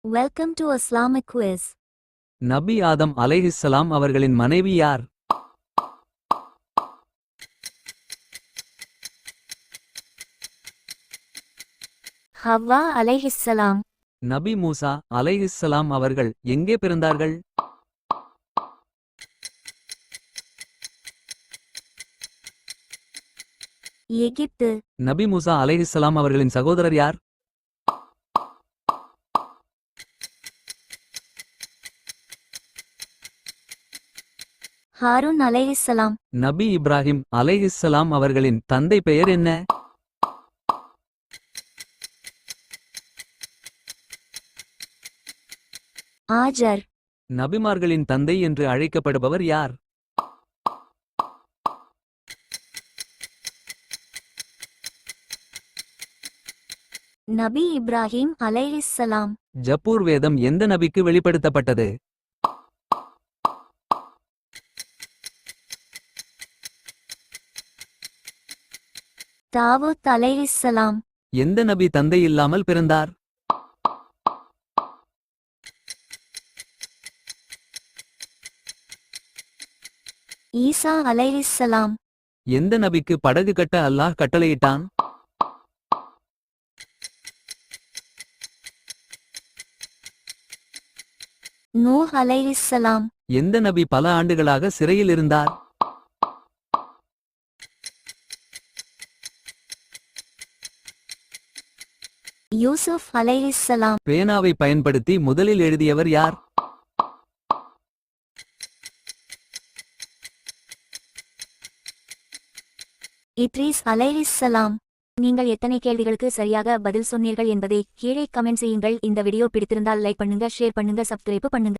Welcome to Islamic quiz. நபி ஆதம் அலைஹிஸ்ஸலாம் அவர்களின் மனைவி யார்? Hawa alayhissalam. நபி மூசா அலைஹிஸ்ஸலாம் அவர்கள் எங்கே பிறந்தார்கள்? எகிப்து. நபி மூசா அலைஹிஸ்ஸலாம் அவர்களின் சகோதரர் யார்? ஹாரூன் அலைஹிஸ்ஸலாம். நபி இப்ராஹிம் அலைஹிஸ்ஸலாம் அவர்களின் தந்தை பெயர் என்ன? ஆஜர். நபிமார்களின் தந்தை என்று அழைக்கப்படுபவர் யார்? நபி இப்ராஹிம் அலைஹிஸ்ஸலாம். ஜப்பூர் வேதம் எந்த நபிக்கு வெளிப்படுத்தப்பட்டது? தாவூத் அலைஹிஸ்ஸலாம். எந்த நபி தந்தை இல்லாமல் பிறந்தார்? ஈசா அலைஹிஸ்ஸலாம். எந்த நபிக்கு படகு கட்ட அல்லாஹ் கட்டளையிட்டான்? நூஹ் அலைஹிஸ்ஸலாம். எந்த நபி பல ஆண்டுகளாக சிறையில் இருந்தார்? யூசுப் அலைஹிஸ்ஸலாம். பேனாவை பயன்படுத்தி முதலில் எழுதியவர் யார்? இத்ரீஸ் அலைஹிஸ்ஸலாம். நீங்கள் எத்தனை கேள்விகளுக்கு சரியாக பதில் சொன்னீர்கள் என்பதை கீழே கமெண்ட் செய்யுங்கள். இந்த வீடியோ பிடித்திருந்தால் லைக் பண்ணுங்க, ஷேர் பண்ணுங்க, சப்ஸ்கிரைப் பண்ணுங்க.